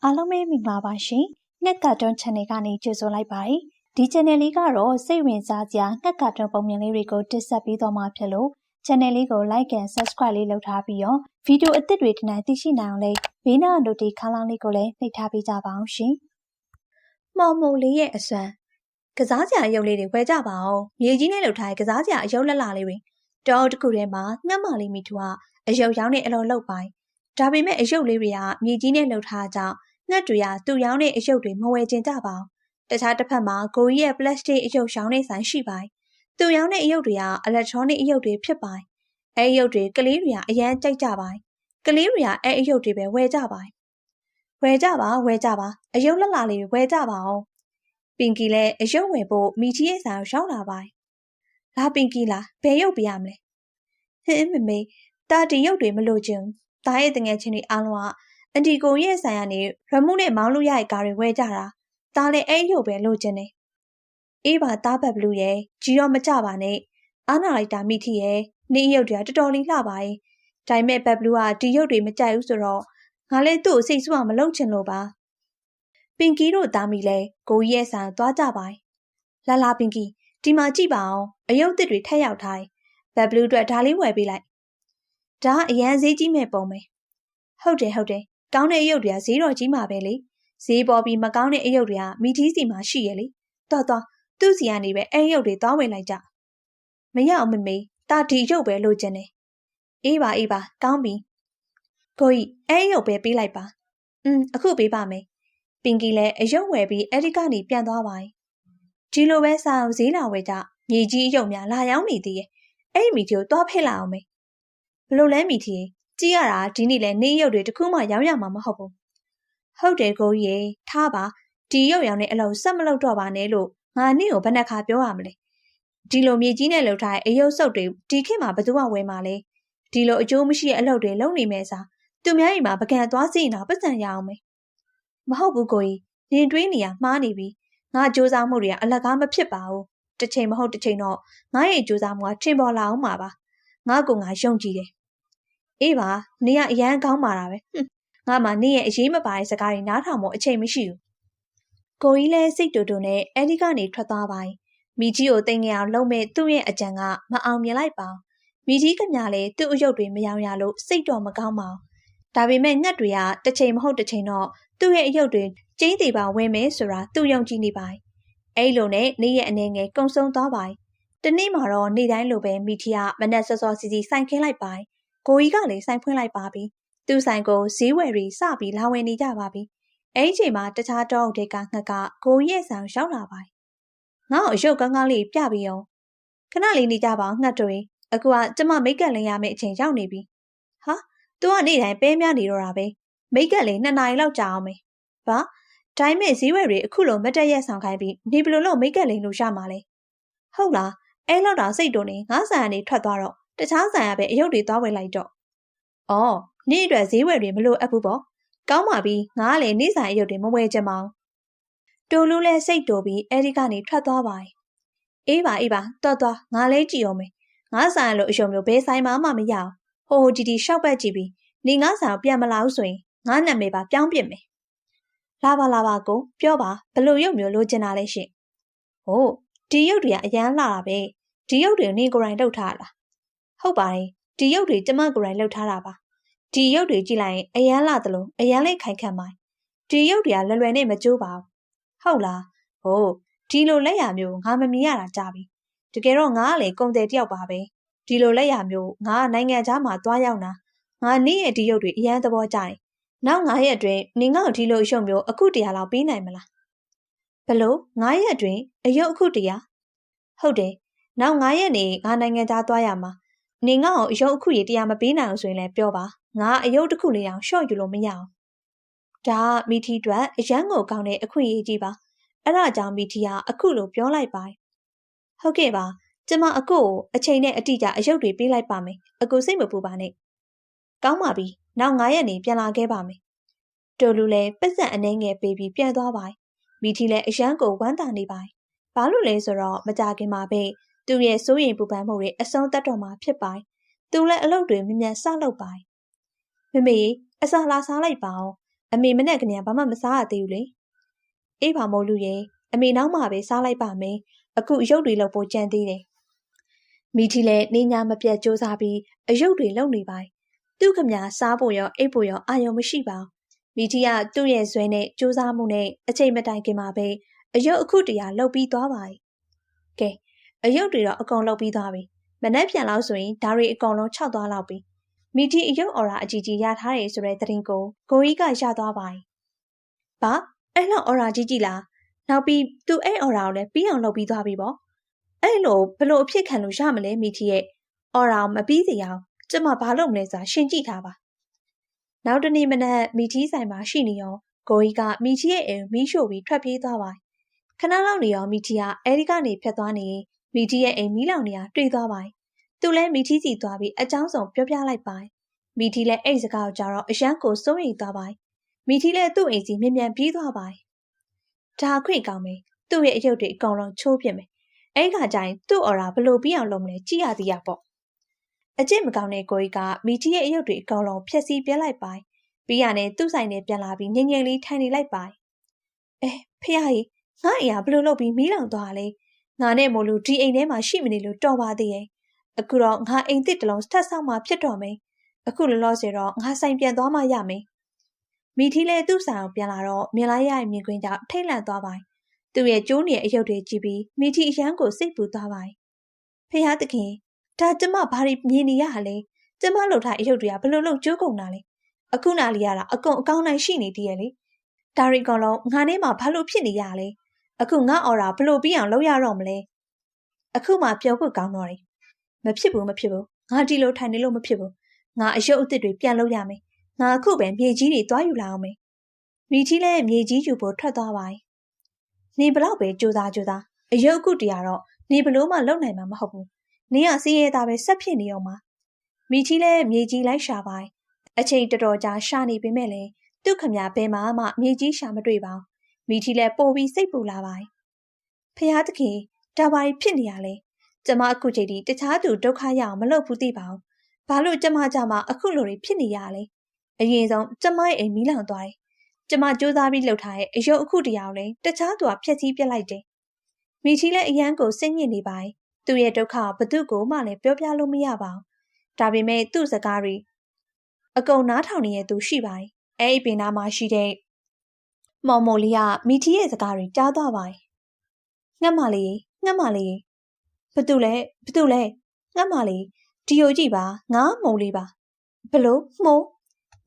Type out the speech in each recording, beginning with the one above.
အားလုံးပဲမင်္ဂလာပါရှင်။ငှက်ကာတွန်း channel ကနေကြိုဆိုလိုက်ပါတယ်။ဒီ channel လေးကတော့စိတ်ဝင်စားစရာငှက်ကာတွန်းပုံမြင်လေးတွေကိုတင်ဆက်ပေးသွားမှာဖြစ်လို့ channel လေးကို like and subscribe လေးလုပ်ထားပြီးတော့ဗီဒီယိုအသစ်တွေဒီနေ့သိရှိနိုင်အောင်လေးဘေးနား notification လောင်းလေးကိုလည်းနှိပ်ထားပေးကြပါအောင်ရှင်။မော်မိုလေးရဲ့အစွမ်းကစားစရာအယုတ်လေးတွေဝယ်ကြပါအောင်။မြေကြီးနဲ့လှုပ်ထားတဲ့ကစားစရာအယုတ်လက်လာလေးတွေတောတစ်ခုထဲမှာငှက်မလေးမိထူကအယုတ်ရောင်းတဲ့အလုံးလောက်ပိုင်းဒါပေမဲ့အယုတ်လေးတွေကမြေကြီးနဲ့လှုပ်ထားကြငှက်တွေကသူ့ရောင်းတဲ့အယုတ်တွေမဝယ်ကျင်ကြပါဘူး။တခြားတစ်ဖက်မှာကိုကြီးရဲ့ plastic အယုတ်ရောင်းတဲ့ဆိုင်ရှိပါတယ်။သူ့ရောင်းတဲ့အယုတ်တွေက electronic အယုတ်တွေဖြစ်ပါတယ်။အဲအယုတ်တွေကလေးတွေကအရန်ကြိုက်ကြပါတယ်။ကလေးတွေကအဲအယုတ်တွေပဲဝယ်ကြပါတယ်။ဝယ်ကြပါအယုတ်လက်လာလေးဝယ်ကြပါအောင်။ပင်ကီလည်းအယုတ်ဝယ်ဖို့မိချီရဲ့ဆိုင်ရောက်လာပါတယ်။လာပင်ကီလားဘယ်ရုပ်ပြရမလဲ။ဟင်းမမေတာဒီရုပ်တွေမလို့ချင်။တားရဲ့တငယ်ချင်းတွေအားလုံးကအန်တီကိုရဲ့ဆိုင်ကနေရမှုနဲ့မောင်းလို့ရတဲ့ကားတွေဝယ်ကြတာ။ဒါလည်းအဲ့ရုပ်ပဲလိုချင်တယ်။အေးပါတားဘက်ဘလူးရဲ့ကြီးတော့မကြပါနဲ့။အားနာလိုက်တာမိထီရဲ့နေရုပ်တွေကတော်တော်လေးလှပါရဲ့။ဒါပေမဲ့ဘက်ဘလူးကဒီရုပ်တွေမကြိုက်ဘူးဆိုတော့ငါလည်းသူ့ကိုစိတ်ဆူအောင်မလုပ်ချင်လို့ပါ။ပင်ကီတို့သားမိလဲကိုကြီးရဲ့ဆိုင်သွားကြပါ။လာပင်ကီဒီမှာကြည့်ပါအောင်အယုတ်သစ်တွေထက်ရောက်ထား။ဘက်ဘလူးအတွက်ဒါလေးဝယ်ပေးလိုက်။ဒါအရန်ဈေးကြီးမဲ့ပုံပဲ။ဟုတ်တယ်ကောင်းတဲ့အယုတ်တွေကဈေးတော်ကြီးမှာပဲလေဈေးပေါ်ပြီးမကောင်းတဲ့အယုတ်တွေကမိထီးစီမှာရှိရလေတော်သူ့စီကနေပဲအဲ့ရုပ်တွေသွားဝင်လိုက်ကြမရအောင်မမေတာဒီရုပ်ပဲလိုချင်တယ်အေးပါကောင်းပြီကိုကြီးအဲ့ရုပ်ပဲပေးလိုက်ပါအခုပေးပါမယ်ပင်ကီလည်းအယုတ်ဝယ်ပြီးအဲ့ဒီကနေပြန်သွားပါဒီလိုပဲစားအောင်ဈေးလာဝယ်ကြမြေကြီးအယုတ်များလာရောက်နေသေးရဲ့အဲ့ဒီမိထီကိုသွားဖဲ့လာအောင်မေဘလို့လဲမိထီကြည့်ရတာဒီနေ့လဲနေရုပ်တွေတခုမှရောင်းရမှာမဟုတ်ဘူးဟုတ်တယ်ကိုကြီးရေထားပါဒီရုပ်ရောင်နဲ့အလုံးဆက်မလုပ်တော့ပါနဲ့လို့ငါနေ့ကိုဘယ်နှခါပြောရမလဲဒီလိုမြေကြီးနဲ့လှုပ်ထားတဲ့အယုတ်စုပ်တွေဒီခေတ်မှာဘယ်သူမှဝယ်မှာလဲဒီလိုအကျိုးမရှိတဲ့အလုပ်တွေလုပ်နေမဲ့စားသူများအိမ်မှာပကံသွားစီရင်တော့ပတ်စံရအောင်မယ်မဟုတ်ဘူးကိုကြီးနင်တွေးနေရမှားနေပြီငါကြိုးစားမှုတွေကအလကားမဖြစ်ပါဘူးတစ်ချိန်မဟုတ်တစ်ချိန်တော့ငါရဲ့ကြိုးစားမှုကထင်ပေါ်လာအောင်ပါငါကငါယုံကြည်တယ်အေးပါနေရအရန်ကောင်းပါတာပဲငါမှနေရဲ့အရေးမပါတဲ့စကားတွေနားထောင်ဖို့အချိန်မရှိဘူးကိုကြီးလည်းစိတ်တူတူနဲ့အဲ့ဒီကနေထွက်သွားပါတယ်မိကြီးကိုတင်ငယ်အောင်လုံးမဲ့သူ့ရဲ့အကြံကမအောင်မြင်လိုက်ပါမိကြီးကညာလည်းသူ့အယုတ်တွေမယောင်ရလို့စိတ်တော့မကောင်းပါဘူးဒါပေမဲ့ငှက်တွေကတစ်ချိန်မဟုတ်တစ်ချိန်တော့သူ့ရဲ့အယုတ်တွေကျင်းသေးပါဝင်မယ်ဆိုတာသူ့ယုံကြည်နေပါတယ်အဲ့လိုနဲ့နေရဲ့အနေငယ်ကုံဆုံးသွားပါတယ်တနေ့မှာတော့နေ့တိုင်းလိုပဲမိထီကမနက်စောစောစီစီစိုင်ခင်းလိုက်ပါတယ်ကိုကြီးကလည်းစိုင်ဖွင့်လိုက်ပါပြီသူ့ဆိုင်ကိုဈေးဝယ်ပြီးစပြီးလာဝယ်နေကြပါပြီအဲ့ဒီချိန်မှာတခြားတောအုပ်တွေကငှက်ကကိုကြီးရဲ့ဆောင်ရောက်လာပါတယ်ငါ့ကိုအယုတ်ကောင်းကောင်းလေးပြပြီးအောင်ခဏလေးနေကြပါအောင်ငှက်တွေအခုကကျမမိတ်ကပ်လင်းရမယ့်အချိန်ရောက်နေပြီဟာသူကနေ့တိုင်းပဲများနေတော့တာပဲမိတ်ကပ်လေး2 နာရီလောက်ကြာအောင်မယ်ဘာဒါပေမဲ့ဈေးဝယ်တွေအခုလိုမတက်ရက်ဆောင်ခိုင်းပြီးနေဘလို့လို့မိတ်ကပ်လေးလို့ရမှာလဲဟုတ်လားအဲ့လောက်တော့စိတ်တုံနေငါဆိုင်ကနေထွက်သွားတော့တခြားဆိုင်ကပဲအယုတ်တွေသွားဝယ်လိုက်တော့အော်နေ့အတွက်ဈေးဝယ်တွေမလို့အပ်ဘူးပေါ့ကောင်းပါပြီငါကလည်းနေ့ဆိုင်အယုတ်တွေမဝယ်ချင်ပါဘူးတိုလူလည်းစိတ်တိုပြီးအဲ့ဒီကနေထွက်သွားပါတယ်အေးပါတော်ငါလည်းကြည့်အောင်မယ်ငါဆိုင်လို့အယုတ်မျိုးဘယ်ဆိုင်မှမရအောင်ဟိုဒီရှောက်ပတ်ကြည့်ပြီးနေငါဆိုင်ကိုပြန်မလာဘူးဆိုရင်ငါနာမည်ပါပြောင်းပြစ်မယ်လာပါကိုပြောပါဘလို့ရုပ်မျိုးလိုချင်တာလဲရှင်ဟိုဒီရုပ်တွေကအရန်လာတာပဲဒီရုပ်တွေကိုနေကိုယ်တိုင်လှုပ်ထားလားဟုတ်ပါတယ်ဒီရုပ်တွေကျမကိုယ်တိုင်လှုပ်ထားတာပါဒီရုပ်တွေကြည့်လိုက်ရင်အရန်လာသလိုအရန်လေးခိုင်ခန့်ပါတယ်ဒီရုပ်တွေကလွယ်နဲ့မကျိုးပါဘူးဟုတ်လားဟိုဒီလိုလက်ရမျိုးငါမမြင်ရတာကြာပြီတကယ်တော့ငါကလည်းကုန်တယ်တယောက်ပါပဲဒီလိုလက်ရမျိုးငါကနိုင်ငံခြားမှာသွားရောက်တာငါနေ့ရဲ့ဒီရုပ်တွေအရန်သဘောကျတယ်နောက်9 ရက်အတွင်းနင်ကဒီလိုရုပ်မျိုးအခု100လောက်ပေးနိုင်မလားဘလို့9 ရက်အတွင်းအယုတ်အခု100ဟုတ်တယ်နောက်9 ရက်နေငါနိုင်ငံခြားသွားရမှာနင်ကအယုတ်အခုရေ100မပေးနိုင်အောင်ဆိုရင်လည်းပြောပါငါအယုတ်တစ်ခုလေးအောင်ရှော့ယူလို့မရအောင်ဒါမိထီအတွက်အရန်ကိုကောင်းတဲ့အခွင့်အရေးကြီးပါအဲ့ဒါကြောင့်မိထီကအခုလိုပြောလိုက်ပါဟုတ်ကဲ့ပါကျမအခုကိုအချိန်နဲ့အတိအကျအယုတ်တွေပေးလိုက်ပါမယ်အခုစိတ်မပူပါနဲ့ကောင်းပါပြီနောက်9 ရက်နေပြန်လာခဲ့ပါမယ်တိုလူလည်းပတ်စံအနှဲငယ်ပေးပြီးပြန်သွားပါမိထီလည်းအရန်ကိုဝမ်းသာနေပါဘာလို့လဲဆိုတော့မကြခင်မှာပဲသူ့ရဲ့စိုးရိမ်ပူပန်မှုတွေအဆုံးသတ်တော့မှာဖြစ်ပါသူလည်းအလုပ်တွေမြင်မြန်စလုပ်ပါမမေအစာလာစားလိုက်ပါအောင် အမေမနဲ့ကနေဘာမှမစားရသေးဘူးလေ။အေးပါမို့လူရဲ့အမေနောက်မှပဲစားလိုက်ပါမယ်။အခုအယုတ်တွေလောက်ပိုကြံသေးတယ်။မိထီလည်းနေညာမပြတ်စူးစမ်းပြီးအယုတ်တွေလုံနေပါ။သူ့ခမစားဖို့ရောအိပ်ဖို့ရောအာရုံမရှိပါ။မိထီကသူ့ရဲ့ဇွဲနဲ့စူးစမ်းမှုနဲ့အချိန်မတိုင်ခင်မှာပဲအယုတ်အခုတရာလှုပ်ပြီးသွားပါ။ကဲအယုတ်တွေတော့အကုန်လှုပ်ပြီးသွားပြီ။မနက်ပြန်လောက်ဆိုရင်ဒါတွေအကုန်လုံးခြောက်သွားလောက်ပြီ။မိထီအယုတ်အော်ရာအကြီးကြီးရထားတယ်ဆိုတဲ့သတင်းကိုကိုကြီးကရသွားပါ။ဘာအဲ့လောက်အော်ရာကြီးလား။နောက်ပြီးသူအဲ့အော်ရာကိုလည်းပြီးအောင်လုပ်ပြီးသွားပြီပေါ့။အဲ့လိုဘလို့အဖြစ်ခံလို့ရမလဲမိထီရဲ့အော်ရာကိုမပြီးစေအောင်ကျမဘာလုပ်မလဲဆိုတာရှင်းကြည့်ထားပါ။နောက်တနေ့မနက်မိထီဆိုင်မှာရှိနေရောကိုကြီးကမိထီရဲ့အိမ်မီးရှို့ပြီးထွက်ပြေးသွားပါ။ခဏလောက်နေရောမိထီကအဲဒီကနေဖြတ်သွားနေမိထီရဲ့အိမ်မီးလောင်နေတာတွေ့သွားပါ။သူလည်းမိထီစီသွားပြီးအကြောင်းစုံပြောပြလိုက်ပါ။မိထီလည်းအဲ့စကားကိုကြားတော့အရန်ကိုစိုးရိမ်သွားပါ။မိထီလည်းသူ့အိမ်စီမြန်မြန်ပြေးသွားပါ။ဒါခွင့်ကောင်းမယ်။သူ့ရဲ့အယုတ်တွေအကုန်လုံးချိုးပြစ်မယ်။အဲ့ခါကျရင်သူ့အော်ရာဘလို့ပြီးအောင်လုပ်မလဲကြည့်ရသေးရပေါ့။အကျင့်မကောင်းတဲ့ကိုကြီးကမိထီရဲ့အယုတ်တွေအကုန်လုံးဖျက်ဆီးပြလိုက်ပါ။ပြီးရနဲ့သူ့ဆိုင်နဲ့ပြန်လာပြီးငြိမ်ငြိမ်လေးထိုင်နေလိုက်ပါ။ဖះကြီးငါအိမ်ကဘလို့လုပ်ပြီးမီးလောင်သွားလဲ။ငါနဲ့မို့လို့ဒီအိမ်ထဲမှာရှိမနေလို့တော်ပါသေးရဲ့။အခုတော့ငါအိမ်သစ်တစ်လုံးထပ်ဆောက်မှဖြစ်တော့မယ်။အခုလောလောဆယ်တော့ငါဆိုင်ပြန်သွားမှရမယ်။မိထီလည်းသူ့ဆိုင်ကိုပြန်လာတော့မြင်လိုက်ရတဲ့မြင်ကွင်းကြောင့်ထိတ်လန့်သွားပါ။သူ့ရဲ့ကျိုးနေတဲ့အယုတ်တွေကြည့်ပြီးမိထီအရန်ကိုစိတ်ပူသွားပါ။ဖះသခင်ဒါကျမဘာတွေမြင်နေရလဲ။ကျမလှုပ်ထားအယုတ်တွေကဘလို့လို့ကျိုးကုန်တာလဲ။အခုနာလီရတာအကုန်အကောင်းတိုင်းရှိနေတည်းရဲ့လေ။ဒါရီကောင်လုံးငါနဲ့မှဘာလို့ဖြစ်နေရလဲ။အခုငါအော်ရာဘလို့ပြီးအောင်လုပ်ရတော့မလဲ။အခုမှပြောဖို့ကောင်းတော့တယ်။မဖြစ်ဘူး။ငါဒီလိုထိုင်နေလို့မဖြစ်ဘူး။ငါအယုတ်အသစ်တွေပြန်လုပ်ရမယ်။ငါအခုပဲမြေကြီးတွေသွားယူလာအောင်မယ်။မိထီလည်းမြေကြီးယူဖို့ထွက်သွားပါ နေဘလောက်ပဲကြိုးစားအယုတ်အခုတရာတော့နေဘလို့မှလုံနိုင်မှာမဟုတ်ဘူး။နေရစီးရဲသားပဲဆက်ဖြစ်နေအောင်ပါ။မိထီလည်းမြေကြီးလိုက်ရှာပါအချိန်တော်တော်ကြာရှာနေပေမဲ့လည်းသူ့ခမဘဲမှမြေကြီးရှာမတွေ့ပါ။မိထီလည်းပို့ပြီးစိတ်ပူလာပါ။ဖះသခင်ဒါဘာဖြစ်နေရလဲ။ကျမအခုချိန်ထိတခြားသူဒုက္ခရအောင်မလုပ်ဘူးသိပါဘူး။ဘာလို့ကျမအခုလိုတွေဖြစ်နေရလဲ။အရင်ဆုံးကျမရဲ့အိမ်မီးလောင်သွားတယ်။ကျမစူးစမ်းပြီးလှုပ်ထားတဲ့အယုတ်အခုတရာကိုလည်းတခြားသူကဖျက်ဆီးပြစ်လိုက်တယ်။မိထီလည်းအရန်ကိုစိတ်ညစ်နေပါ။သူ့ရဲ့ဒုက္ခဘသူ့ကိုမှလည်းပြောပြလို့မရပါဘူး။ဒါပေမဲ့သူ့စကားတွေအကုန်နားထောင်နေတဲ့သူရှိပါတယ်။အဲ့ဒီပင်နာမှာရှိတဲ့မော်မိုလီကမိထီရဲ့စကားတွေကြားသွားပါတယ်။ငှက်မလေးဘသူလဲငှက်မလေးဒီယိုကြည့်ပါငါမုံလေးပါဘလို့မှုံ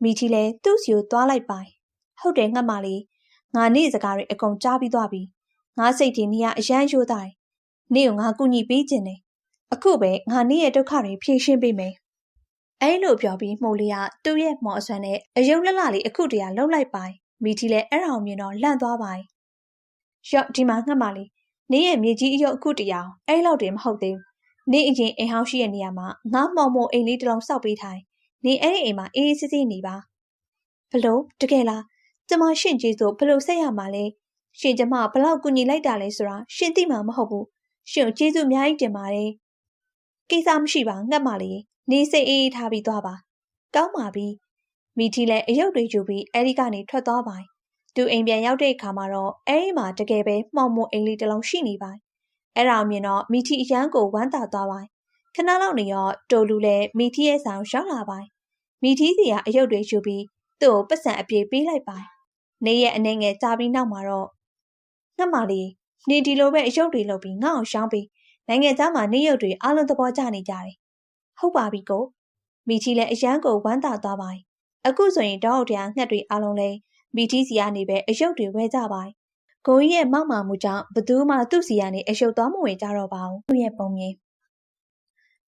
မိထီလဲသူ့စီကိုသွားလိုက်ပါတယ်။ဟုတ်တယ်ငှက်မလေးငါနေ့စကားတွေအကုန်ကြားပြီးသွားပြီ။ငါစိတ်တွေနေရအရန်ရိုးသားတယ်။နေ့ကိုငါကူညီပေးခြင်းတယ်။အခုပဲငါနေ့ရဲ့ဒုက္ခတွေဖြေရှင်းပေးမယ်။အဲ့လိုပြောပြီးမှုံလေးကသူ့ရဲ့မော်အစွမ်းနဲ့အယုတ်လှလှလေးအခုတရာလှုပ်လိုက်ပါတယ်။မိထီလဲအဲ့ဒါကိုမြင်တော့လန့်သွားပါတယ်။ရော့ဒီမှာငှက်မလေးနေရဲ့မြေကြီးအယုတ်အခုတရာအဲ့လောက်တည်းမဟုတ်သေးဘူး။နေအရင်အိမ်ဟောင်းရှိတဲ့နေရာမှာငါမော်မိုအိမ်လေးတစ်လုံးစောက်ပေးထားတယ်။နေအဲ့ဒီအိမ်မှာအေးအေးဆေးဆေးနေပါ။ဘလို့တကယ်လားကျမရှင့်ကြီးဆိုဘလို့ဆက်ရမှာလဲ။ရှင်ကျမဘလောက်ကူညီလိုက်တာလဲဆိုတာရှင်သိမှာမဟုတ်ဘူး။ရှင်ကိုကျေးဇူးအများကြီးတင်ပါတယ်။ကိစ္စမရှိပါငှက်မလေးနေစိတ်အေးထားပြီးသွားပါ။ကောင်းပါပြီ။မိထီလည်းအယုတ်တွေယူပြီးအဲ့ဒီကနေထွက်သွားပါ။သူအိမ်ပြန်ရောက်တဲ့အခါမှာတော့အဲ့ဒီမှာတကယ်ပဲမှောင်မိုအိမ်လေးတစ်လုံးရှိနေပါ။အဲ့ဒါမြင်တော့မိထီအရန်ကိုဝမ်းသာသွားပါ။ခဏလောက်နေရောတိုလူလည်းမိထီရဲ့ဆောင်ရောက်လာပါ။မိထီစီကအယုတ်တွေယူပြီးသူ့ကိုပတ်စံအပြေးပေးလိုက်ပါ။နေရဲ့အနေငယ်ကြားပြီးနောက်မှာတော့ငှက်မလေးနေဒီလိုပဲအယုတ်တွေလုပ်ပြီးငါ့အောင်ရှောင်းပြီးနိုင်ငံသားမှာနေရုပ်တွေအားလုံးသဘောကျနေကြတယ်။ဟုတ်ပါပြီကိုမိထီလည်းအရန်ကိုဝမ်းသာသွားပါ။အခုဆိုရင်တောက်တရားငှက်တွေအားလုံးလည်းမိထီစီကနေပဲအယုတ်တွေဝဲကြပါ။ကိုကြီးရဲ့မောက်မာမှုကြောင့်ဘသူမှသူ့စီကနေအယုတ်သွားမဝင်ကြတော့ပါဘူး။သူ့ရဲ့ပုံမြင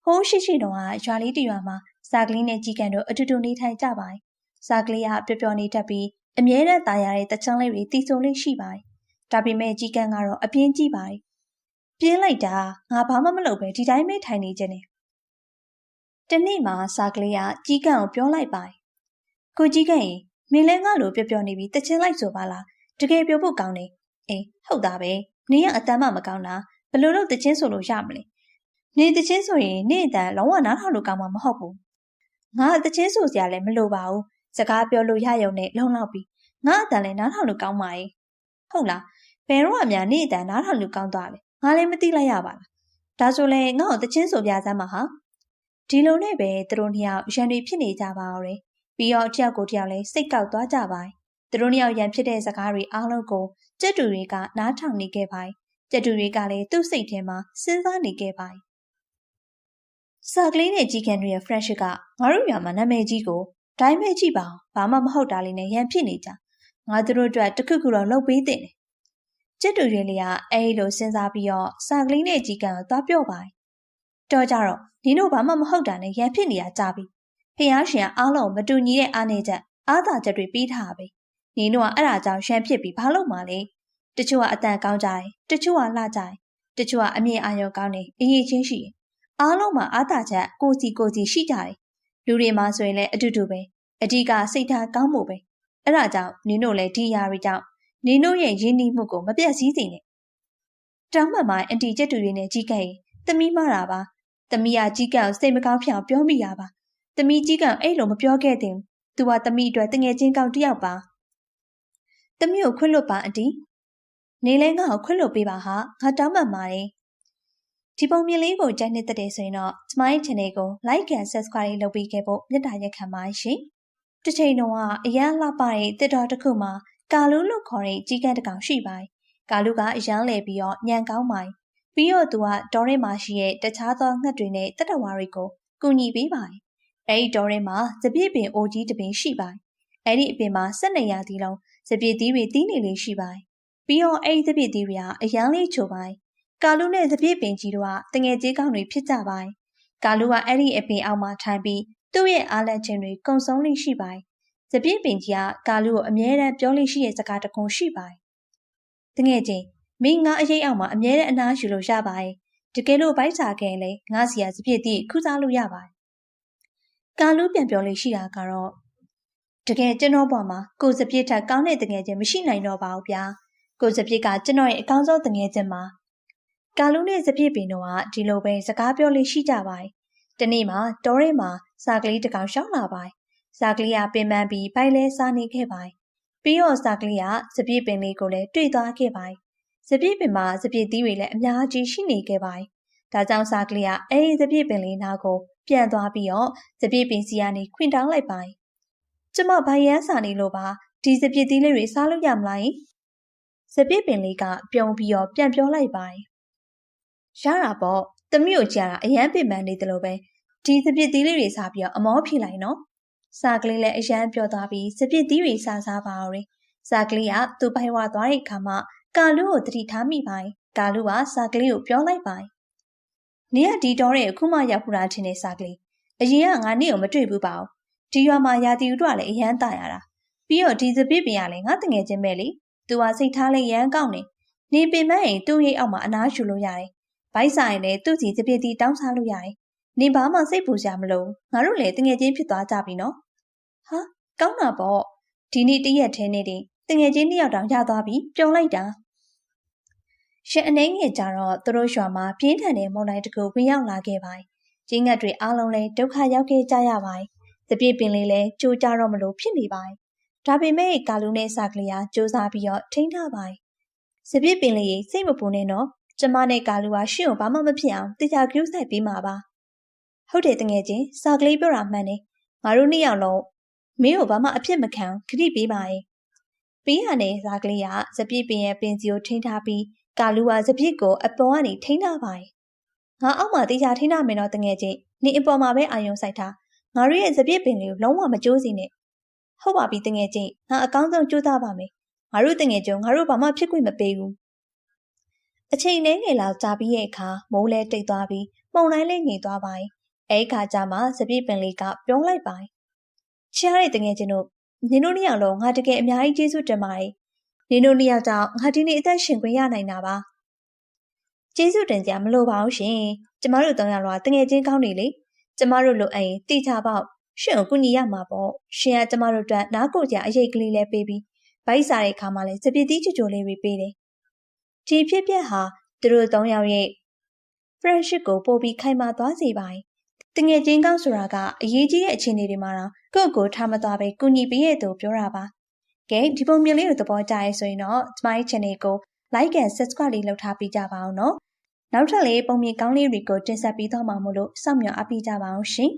်ဟိုးရှိတော့ရွာလေးတရွာမှာစာကလေးနဲ့ကြီးကန်တို့အတူတူနေထိုင်ကြပါ။စာကလေးကပျော်ပျော်နေတတ်ပြီးအမြဲတမ်းตายရတဲ့တချမ်းလေးတွေတီးဆုံလေးရှိပါတယ်။ဒါပေမဲ့ကြီးကန်ကတော့အပြင်းကြီးပါတယ်။ပြင်းလိုက်တာငါဘာမှမလုပ်ပဲဒီတိုင်းပဲထိုင်နေခြင်းနဲ့တနေ့မှစာကလေးကကြီးကန်ကိုပြောလိုက်ပါတယ်။ကိုကြီးကန်ရင်မင်းလည်းငါ့လိုပျော်ပျော်နေပြီးတချင်းလိုက်ဆိုပါလားတကယ်ပြောဖို့ကောင်းတယ်။အေးဟုတ်တာပဲနေရအတမ်းမှမကောင်းတာဘလို့လို့တချင်းဆိုလို့ရမလဲ။နေတချင်းဆိုရင်နေအတန်လုံးဝနားထောင်လို့ကောင်းမှာမဟုတ်ဘူး။ငါတချင်းဆိုစရာလည်းမလိုပါဘူး။စကားပြောလို့ရရုံနဲ့လုံလောက်ပြီး ငါအတန်လည်းနားထောင်လို့ကောင်းပါရဲ့ဟုတ်လားဘယ်တော့မှနေအတန်နားထောင်လို့ကောင်းသွားလဲငါလည်းမသိလိုက်ရပါလားဒါဆိုလဲငါ့ကိုတချင်းဆိုပြစမ်းပါဟာဒီလိုနဲ့ပဲသူတို့နှစ်ယောက်ရန်တွေဖြစ်နေကြပါတော့တယ်ပြီးတော့တယောက်ကိုတယောက်လည်းစိတ်ကောက်သွားကြပါသူတို့နှစ်ယောက်ရန်ဖြစ်တဲ့စကားတွေအားလုံးကိုကျက်တူတွေကနားထောင်နေခဲ့ပါကျက်တူတွေကလည်းသူ့စိတ်ထဲမှာစဉ်းစားနေခဲ့ပါစာကလေးနဲ့ကြီးကန်တွေရဲ့ friendship ကငါတို့ရွာမှာနာမည်ကြီးကိုဒိုင်းမဲ့ကြည့်ပါအောင်ဘာမှမဟုတ်တာလေးနဲ့ရန်ဖြစ်နေကြငါတို့အတွက်တခုခုတော့လုပ်ပေးတင်တယ်ကျက်တူတွေလေးကအဲ့လိုစဉ်းစားပြီးတော့စာကလေးနဲ့ကြီးကန်ကိုသွားပြောပါတော့ကြတော့ဒီတို့ဘာမှမဟုတ်တာနဲ့ရန်ဖြစ်နေရကြပြီဖះရှင်ကအားလုံးမတူညီတဲ့အားနေချက်အားသာချက်တွေပြီးထားပြီနင်တို့ကအဲ့ဒါကြောင့်ရန်ဖြစ်ပြီးဘာလို့မှလဲတချို့ကအတန်ကောင်းကြတယ်တချို့ကလှကြတယ်တချို့ကအမြင်အာရုံကောင်းတယ်အရေးချင်းရှိတယ်အားလုံးမှာအားသာချက်ကိုစီရှိကြတယ်လူတွေမှာဆိုရင်လည်းအတူတူပဲအဓိကစိတ်ထားကောင်းမှုပဲအဲ့ဒါကြောင့်နင်တို့လည်းဒီຢာတွေကြောင့်နင်တို့ရဲ့ရင်းနှီးမှုကိုမပြတ်စည်းစေနဲ့တောင်းမှန်မှအန်တီကျက်တူတွေနဲ့ကြီးကဲ့သမီးမတာပါသမီးကကြီးကံစိတ်မကောင်းဖြစ်အောင်ပြောမိတာပါသမီးကြီးကံအဲ့လိုမပြောခဲ့သင့်သူကသမီးအတွက်တငယ်ချင်းကောင်းတစ်ယောက်ပါသမီးကိုခွင့်လွတ်ပါအန်တီနေလဲငါ့ကိုခွင့်လွတ်ပေးပါဟာငါတောင်းပန်ပါတယ်ဒီပုံမြင်လေးကိုကြိုက်နေတဲ့ဆိုရင်တော့ကျမရဲ့ channel ကို like and subscribe လုပ်ပေးခဲ့ဖို့မေတ္တာရက်ခံပါရှင်တစ်ချိန်လုံးကအရန်လှပတဲ့တစ်တော်တစ်ခုမှာကာလူးလို့ခေါ်တဲ့ကြီးကန်းတစ်ကောင်ရှိပါတယ်ကာလူးကအရန်လဲပြီးတော့ညံကောင်းပါတယ်ပြီးတော့သူကဒေါ်ရဲမှာရှိတဲ့တခြားသောငှက်တွေနဲ့တက်တဝါတွေကိုကူညီပေးပါတယ်အဲဒီဒေါ်ရဲမှာစပြည့်ပင်အိုကြီးတစ်ပင်ရှိပါတယ်အဲဒီအပင်မှာ12ရာသီလုံးစပြည့်သီးတွေတီးနေလေးရှိပါတယ်ပြီးတော့အဲဒီစပြည့်သီးတွေကအရန်လေးချိုပါတယ်ကာလူးနဲ့စပြည့်ပင်ကြီးတို့ကတငယ်ကြီးကောင်းတွေဖြစ်ကြပါတယ်ကာလူးကအဲ့ဒီအပင်အောက်မှာထိုင်ပြီးသူ့ရဲ့အားလက်ခြင်းတွေကုံဆုံးလေးရှိပါတယ်စပြည့်ပင်ကြီးကကာလူးကိုအမြဲတမ်းပြောလို့ရှိတဲ့စကားတစ်ခုရှိပါတယ်တငယ်ချင်းမင်းငါအရေးအောက်မှာအမြဲတမ်းအနားယူလို့ရပါတယ်တကယ်လို့ဗိုက်စာခဲ့ရင်လေငါစီရစပြည့်သည့်ခုစားလို့ရပါတယ်ကာလူးပြန်ပြောလို့ရှိတာကတော့တကယ်ကျွန်တော်ဘဝမှာကိုစပြည့်ထက်ကောင်းတဲ့တငယ်ချင်းမရှိနိုင်တော့ပါဘူးဗျာကိုစပြည့်ကကျွန်တော်ရဲ့အကောင်းဆုံးတငယ်ချင်းပါကာလူးနဲ့စပြည့်ပင်တို့ကဒီလိုပဲစကားပြောလို့ရှိကြပါတယ်တနေ့မှာတောထဲမှာစာကလေးတစ်ကောင်ရှောင်းလာပါတယ်စာကလေးကပင်ပန်းပြီးဗိုက်လဲစားနေခဲ့ပါတယ်ပြီးတော့စာကလေးကစပြည့်ပင်လေးကိုလည်းတွေ့သွားခဲ့ပါတယ်စပြည့်ပင်မှာစပြည့်သီးတွေလည်းအများကြီးရှိနေခဲ့ပါတယ်ဒါကြောင့်စာကလေးကအဲဒီစပြည့်ပင်လေးနားကိုပြန်သွားပြီးတော့စပြည့်ပင်စီကနေခွင်တောင်းလိုက်ပါတယ်ကျမဗိုင်ရန်စာနေလို့ပါဒီစပြည့်သီးလေးတွေစားလို့ရမလားစပြည့်ပင်လေးကပြုံးပြီးတော့ပြန်ပြောလိုက်ပါတယ်ရတာပေါ့သမီးကိုကြာတာအရန်ပင်ပန်းနေတယ်လို့ပဲဒီစပြည့်သီးလေးတွေစားပြီးတော့အမောဖြေလိုက်နော်စာကလေးလည်းအရန်ပြောသွားပြီးစပြည့်သီးတွေစားပါအောင်စာကလေးကသူ့ဘိုင်ဝါသွားတဲ့အခါမှာကာလူးကိုတတိထားမိပါတယ်ကာလူးကစာကလေးကိုပြောလိုက်ပါတယ်နေရဒီတော်တဲ့အခုမှရောက်ဖူးတာထင်တဲ့စာကလေးအရင်ကငါနေ့ကိုမတွေ့ဘူးပါဘူးဒီရွာမှာရာတီဥတို့ကလည်းအရန်တာရတာပြီးတော့ဒီစပြည့်ပင်ကလည်းငါတငယ်ချင်းပဲလေသူကစိတ်ထားလေးရန်ကောင်းနေနေပင်မရင်သူ့ရိတ်အောက်မှာအနားယူလို့ရတယ်ဗိုက်ဆိုင်လည်းသူ့စီစပြည့်တီတောင်းစားလို့ရတယ်နေဘာမှစိတ်ပူစရာမလိုငါတို့လည်းတငယ်ချင်းဖြစ်သွားကြပြီနော်ဟာကောင်းတာပေါ့ဒီနေ့တရက်ထဲနဲ့တငယ်ချင်းတစ်ယောက်တောင်ရသွားပြီပြောလိုက်တာရှင်အနေငယ်ကြတော့သူတို့ရွာမှာပြင်းထန်တဲ့မုန်တိုင်းတစ်ခုဝင်ရောက်လာခဲ့ပါတယ်။ကြီးငတ်တွေအားလုံးလည်းဒုက္ခရောက်ခဲ့ကြရပါတယ်။တပြည့်ပင်လေးလည်းကြိုးကြတော့မလို့ဖြစ်နေပါတယ်။ဒါပေမဲ့ကာလူနဲ့စာကလေးကစူးစမ်းပြီးတော့ထိန်းထားပါတယ်။စပြည့်ပင်လေးစိတ်မပူနဲ့နော်။ကျမနဲ့ကာလူကရှင့်ကိုဘာမှမဖြစ်အောင်တရားကြိုးဆိုင်ပေးမှာပါ။ဟုတ်တယ်တငယ်ချင်းစာကလေးပြောတာမှန်တယ်။ငါတို့နှစ်ယောက်လုံးမင်းကိုဘာမှအဖြစ်မခံခရီးပေးပါရဲ့။ပြီးရတဲ့စာကလေးကစပြည့်ပင်ရဲ့ပင်စီကိုထိန်းထားပြီးကာလူကစပြည့်ကိုအပေါ်ကနေထိန်းထားပါတယ်။ငါအောက်မှာတရားထိန်းထားမယ်တော့တငယ်ချင်းနေအပေါ်မှာပဲအာရုံစိုက်ထားငါတို့ရဲ့စပြည့်ပင်လေးကိုလုံးဝမကြိုးစီနဲ့ဟုတ်ပါပြီတငယ်ချင်းငါအကောင်းဆုံးကြိုးစားပါမယ်ငါတို့တငယ်ချင်းငါတို့ဘာမှဖြစ်ခွင့်မပေးဘူးအချိန်နဲ့ငယ်လောက်ကြာပြီးရဲ့အခါမိုးလဲတိတ်သွားပြီးမှုန်တိုင်းလေးငြိမ်သွားပါတယ်အဲဒီခါကျမှစပြည့်ပင်လေးကပြုံးလိုက်ပါတယ်ချစ်ရတဲ့တငယ်ချင်းတို့နင်တို့နှစ်ယောက်လုံးငါတကယ်အများကြီးကျေးဇူးတင်ပါတယ်နင်တို့နှစ်ယောက်ကြောင့်ငါဒီနေ့အသက်ရှင်ခွင့်ရနိုင်တာပါကျေးဇူးတင်ကြမလို့ပါဘူးရှင်ကျမတို့၃ယောက်လောတငယ်ချင်းကောင်းနေလေကျမတို့လိုအရင်တိချပေါက်ရှင်ကိုကူညီရမှာပေါ့ရှင်ကကျမတို့အတွက်နားကိုကြအရေးကလေးလေးပေးပြီးဗိုက်စားတဲ့အခါမှာလည်းစပစ်သီးချိုလေးတွေပေးတယ်ဒီဖြစ်ပျက်ဟာသူတို့၃ယောက်ရဲ့ friendship ကိုပို့ပြီးခိုင်မာသွားစေပါတယ်တငယ်ချင်းကောင်းဆိုတာကအရေးကြီးတဲ့အခြေအနေတွေမှာတော့ကိုယ့်ကိုထားမသွားပဲကူညီပေးရတဲ့သူပြောတာပါ ကဲဒီပုံမြင်လေးကိုသဘောကျရဲဆိုရင်တော့ကျမရဲ့ channel ကို like and subscribe လေးလုပ်ထားပေးကြပါအောင်နော်နောက်ထပ်လေးပုံမြင်ကောင်းလေးတွေကိုတင်ဆက်ပေးသွားမှာမို့လို့စောင့်မျှော်အားပေးကြပါအောင်ရှင်